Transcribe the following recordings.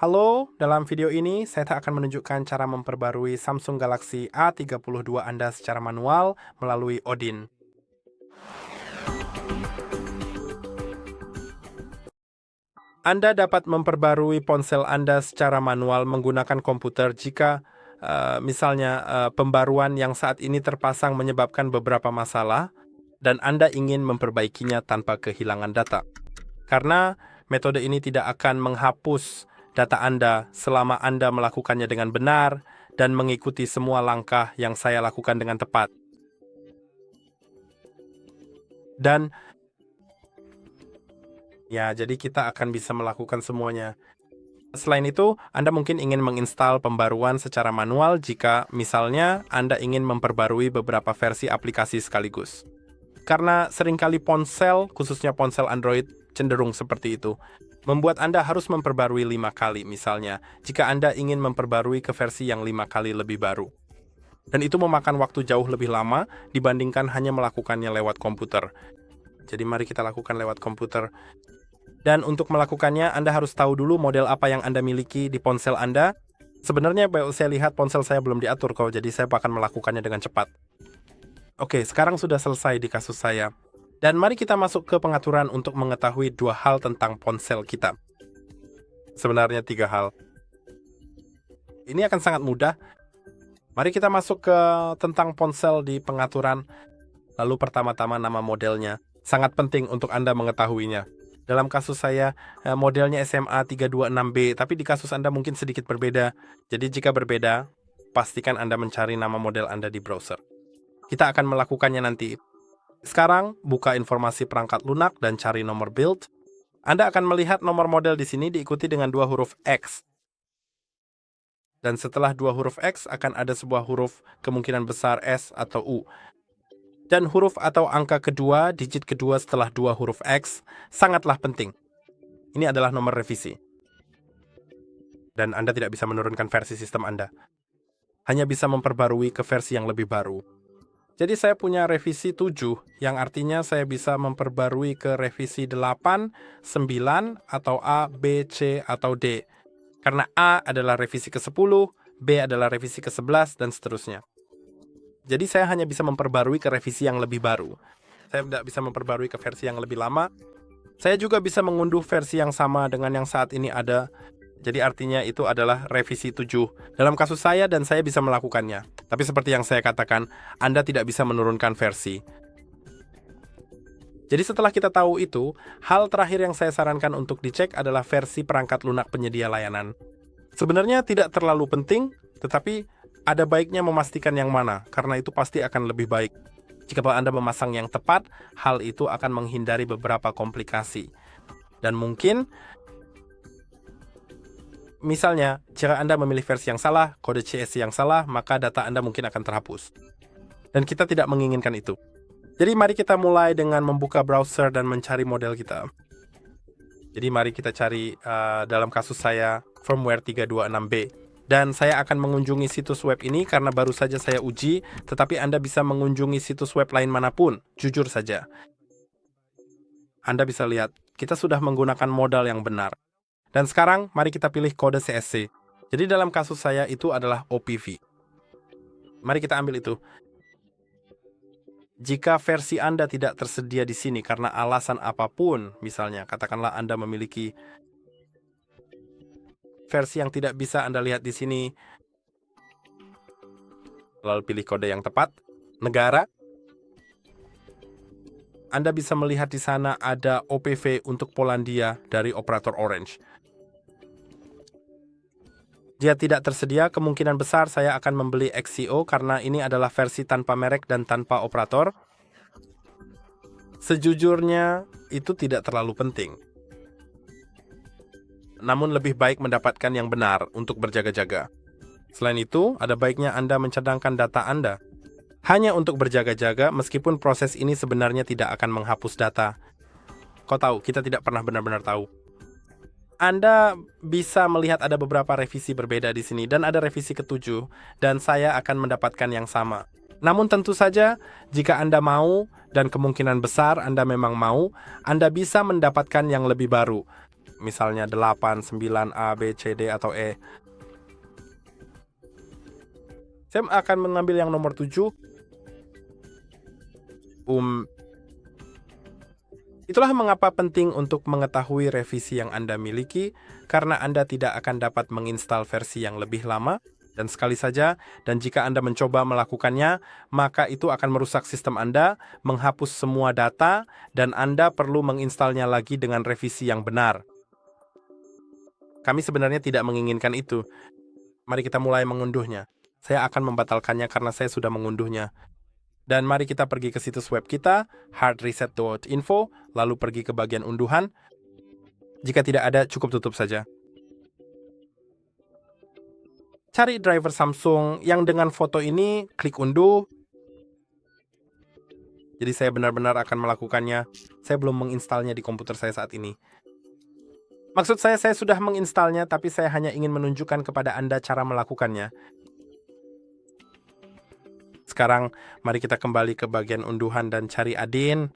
Halo, dalam video ini saya akan menunjukkan cara memperbarui Samsung Galaxy A32 Anda secara manual melalui Odin. Anda dapat memperbarui ponsel Anda secara manual menggunakan komputer jika misalnya pembaruan yang saat ini terpasang menyebabkan beberapa masalah dan Anda ingin memperbaikinya tanpa kehilangan data. Karena metode ini tidak akan menghapus data Anda selama Anda melakukannya dengan benar dan mengikuti semua langkah yang saya lakukan dengan tepat. Dan ya, jadi kita akan bisa melakukan semuanya. Selain itu, Anda mungkin ingin menginstal pembaruan secara manual jika misalnya Anda ingin memperbarui beberapa versi aplikasi sekaligus. Karena seringkali ponsel, khususnya ponsel Android, cenderung seperti itu. Membuat Anda harus memperbarui 5 kali misalnya, jika Anda ingin memperbarui ke versi yang 5 kali lebih baru. Dan itu memakan waktu jauh lebih lama dibandingkan hanya melakukannya lewat komputer. Jadi mari kita lakukan lewat komputer. Dan untuk melakukannya, Anda harus tahu dulu model apa yang Anda miliki di ponsel Anda. Sebenarnya saya lihat ponsel saya belum diatur kok, jadi saya akan melakukannya dengan cepat. Oke, sekarang sudah selesai di kasus saya. Dan mari kita masuk ke pengaturan untuk mengetahui 2 hal tentang ponsel kita. Sebenarnya 3 hal. Ini akan sangat mudah. Mari kita masuk ke tentang ponsel di pengaturan. Lalu pertama-tama nama modelnya. Sangat penting untuk Anda mengetahuinya. Dalam kasus saya, modelnya SMA 326B, tapi di kasus Anda mungkin sedikit berbeda. Jadi jika berbeda, pastikan Anda mencari nama model Anda di browser. Kita akan melakukannya nanti. Sekarang, buka informasi perangkat lunak dan cari nomor build. Anda akan melihat nomor model di sini diikuti dengan 2 huruf X. Dan setelah 2 huruf X akan ada sebuah huruf kemungkinan besar S atau U. Dan huruf atau angka kedua, digit kedua setelah 2 huruf X, sangatlah penting. Ini adalah nomor revisi. Dan Anda tidak bisa menurunkan versi sistem Anda. Hanya bisa memperbarui ke versi yang lebih baru. Jadi saya punya revisi 7, yang artinya saya bisa memperbarui ke revisi 8, 9, atau A, B, C, atau D. Karena A adalah revisi ke-10, B adalah revisi ke-11, dan seterusnya. Jadi saya hanya bisa memperbarui ke revisi yang lebih baru. Saya tidak bisa memperbarui ke versi yang lebih lama. Saya juga bisa mengunduh versi yang sama dengan yang saat ini ada. Jadi artinya itu adalah revisi 7. Dalam kasus saya dan saya bisa melakukannya. Tapi seperti yang saya katakan, Anda tidak bisa menurunkan versi. Jadi setelah kita tahu itu, hal terakhir yang saya sarankan untuk dicek adalah versi perangkat lunak penyedia layanan. Sebenarnya tidak terlalu penting, tetapi ada baiknya memastikan yang mana, karena itu pasti akan lebih baik. Jika Anda memasang yang tepat, hal itu akan menghindari beberapa komplikasi. Dan mungkin misalnya, jika Anda memilih versi yang salah, kode CSC yang salah, maka data Anda mungkin akan terhapus. Dan kita tidak menginginkan itu. Jadi mari kita mulai dengan membuka browser dan mencari model kita. Jadi mari kita cari dalam kasus saya firmware 326B. Dan saya akan mengunjungi situs web ini karena baru saja saya uji, tetapi Anda bisa mengunjungi situs web lain manapun, jujur saja. Anda bisa lihat, kita sudah menggunakan modal yang benar. Dan sekarang, mari kita pilih kode CSC. Jadi dalam kasus saya itu adalah OPV. Mari kita ambil itu. Jika versi Anda tidak tersedia di sini karena alasan apapun, misalnya katakanlah Anda memiliki versi yang tidak bisa Anda lihat di sini, lalu pilih kode yang tepat, negara. Anda bisa melihat di sana ada OPV untuk Polandia dari operator Orange. Jika tidak tersedia, kemungkinan besar saya akan membeli XCO karena ini adalah versi tanpa merek dan tanpa operator. Sejujurnya, itu tidak terlalu penting. Namun lebih baik mendapatkan yang benar untuk berjaga-jaga. Selain itu, ada baiknya Anda mencadangkan data Anda. Hanya untuk berjaga-jaga, meskipun proses ini sebenarnya tidak akan menghapus data. Kau tahu, kita tidak pernah benar-benar tahu. Anda bisa melihat ada beberapa revisi berbeda di sini, dan ada revisi ke-7, dan saya akan mendapatkan yang sama. Namun tentu saja, jika Anda mau, dan kemungkinan besar Anda memang mau, Anda bisa mendapatkan yang lebih baru. misalnya 8, 9, A, B, C, D, atau E. Saya akan mengambil yang nomor 7. Itulah mengapa penting untuk mengetahui revisi yang Anda miliki, karena Anda tidak akan dapat menginstal versi yang lebih lama, dan sekali saja, dan jika Anda mencoba melakukannya, maka itu akan merusak sistem Anda, menghapus semua data, dan Anda perlu menginstalnya lagi dengan revisi yang benar. Kami sebenarnya tidak menginginkan itu. Mari kita mulai mengunduhnya. Saya akan membatalkannya karena saya sudah mengunduhnya. Dan mari kita pergi ke situs web kita, hardreset.info, lalu pergi ke bagian unduhan. Jika tidak ada, cukup tutup saja. Cari driver Samsung yang dengan foto ini, klik unduh. Jadi saya benar-benar akan melakukannya. Saya belum menginstalnya di komputer saya saat ini. Maksud saya sudah menginstalnya, tapi saya hanya ingin menunjukkan kepada Anda cara melakukannya. Sekarang, mari kita kembali ke bagian unduhan dan cari Adin.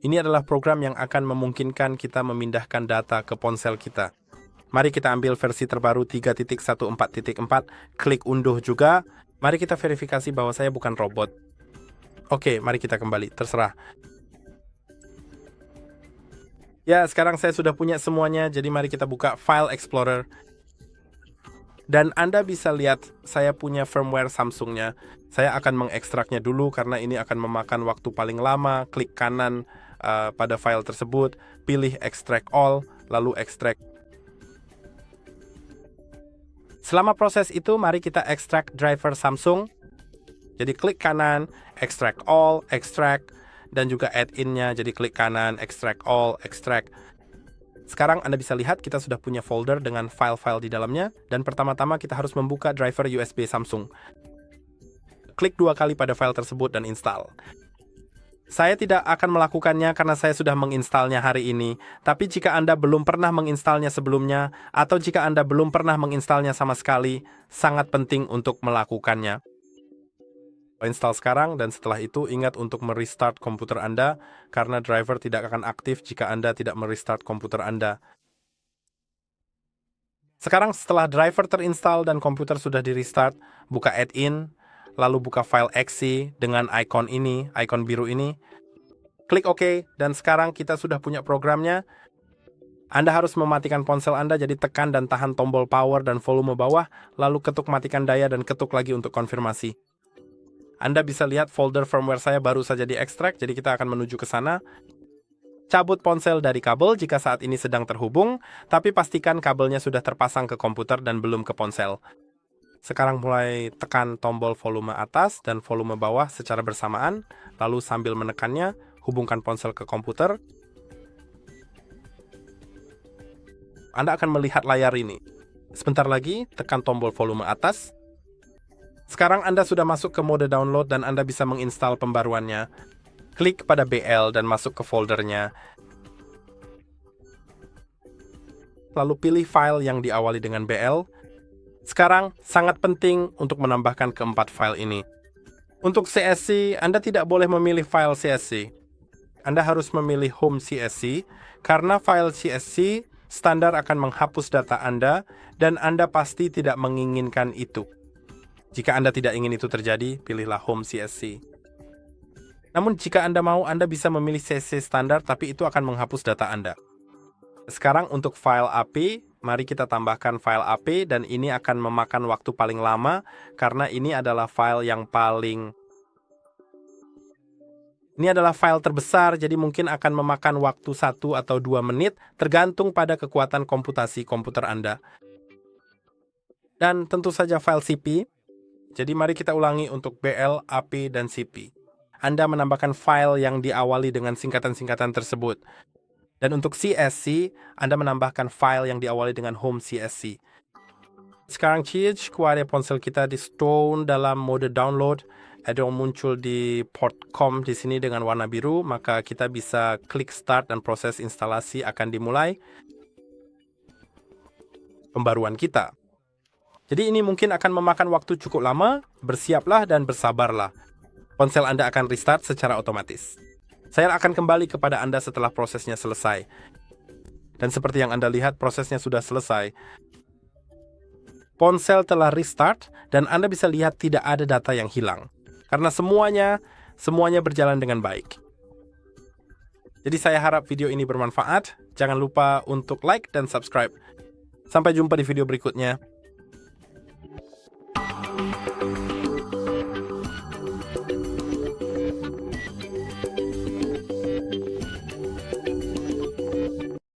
Ini adalah program yang akan memungkinkan kita memindahkan data ke ponsel kita. Mari kita ambil versi terbaru 3.14.4, klik unduh juga. Mari kita verifikasi bahwa saya bukan robot. Oke, mari kita kembali, terserah. Ya, sekarang saya sudah punya semuanya, jadi mari kita buka File Explorer. Dan Anda bisa lihat saya punya firmware Samsungnya. Saya akan mengekstraknya dulu karena ini akan memakan waktu paling lama. Klik kanan pada file tersebut, pilih Extract All, lalu Extract. Selama proses itu, mari kita ekstrak driver Samsung. Jadi klik kanan, Extract All, Extract, dan juga add-in-nya. Jadi klik kanan, Extract All, Extract. Sekarang Anda bisa lihat kita sudah punya folder dengan file-file di dalamnya. Dan pertama-tama kita harus membuka driver USB Samsung. Klik 2 kali pada file tersebut dan install. Saya tidak akan melakukannya karena saya sudah menginstalnya hari ini. Tapi jika Anda belum pernah menginstalnya sebelumnya, atau jika Anda belum pernah menginstalnya sama sekali, sangat penting untuk melakukannya. Install sekarang, dan setelah itu ingat untuk merestart komputer Anda, karena driver tidak akan aktif jika Anda tidak merestart komputer Anda. Sekarang setelah driver terinstall dan komputer sudah di restart, buka add-in, lalu buka file exe dengan icon ini, icon biru ini. Klik OK, dan sekarang kita sudah punya programnya. Anda harus mematikan ponsel Anda, jadi tekan dan tahan tombol power dan volume bawah, lalu ketuk matikan daya dan ketuk lagi untuk konfirmasi. Anda bisa lihat folder firmware saya baru saja diekstrak, jadi kita akan menuju ke sana. Cabut ponsel dari kabel jika saat ini sedang terhubung, tapi pastikan kabelnya sudah terpasang ke komputer dan belum ke ponsel. Sekarang mulai tekan tombol volume atas dan volume bawah secara bersamaan, lalu sambil menekannya, hubungkan ponsel ke komputer. Anda akan melihat layar ini. Sebentar lagi, tekan tombol volume atas. Sekarang Anda sudah masuk ke mode download dan Anda bisa menginstal pembaruannya. Klik pada BL dan masuk ke foldernya. Lalu pilih file yang diawali dengan BL. Sekarang, sangat penting untuk menambahkan keempat file ini. Untuk CSC, Anda tidak boleh memilih file CSC. Anda harus memilih Home CSC, karena file CSC standar akan menghapus data Anda, dan Anda pasti tidak menginginkan itu. Jika Anda tidak ingin itu terjadi, pilihlah Home CSC. Namun jika Anda mau, Anda bisa memilih CSC standar, tapi itu akan menghapus data Anda. Sekarang untuk file AP, mari kita tambahkan file AP, dan ini akan memakan waktu paling lama, karena ini adalah file yang Ini adalah file terbesar, jadi mungkin akan memakan waktu 1 atau 2 menit, tergantung pada kekuatan komputasi komputer Anda. Dan tentu saja file CP. Jadi mari kita ulangi untuk BL, AP, dan CP. Anda menambahkan file yang diawali dengan singkatan-singkatan tersebut. Dan untuk CSC, Anda menambahkan file yang diawali dengan Home CSC. Sekarang keluar ponsel kita di Stone dalam mode download. Ada yang muncul di port COM di sini dengan warna biru, maka kita bisa klik start dan proses instalasi akan dimulai. Pembaruan kita. Jadi ini mungkin akan memakan waktu cukup lama, bersiaplah dan bersabarlah. Ponsel Anda akan restart secara otomatis. Saya akan kembali kepada Anda setelah prosesnya selesai. Dan seperti yang Anda lihat, prosesnya sudah selesai. Ponsel telah restart dan Anda bisa lihat tidak ada data yang hilang. Karena semuanya berjalan dengan baik. Jadi saya harap video ini bermanfaat. Jangan lupa untuk like dan subscribe. Sampai jumpa di video berikutnya.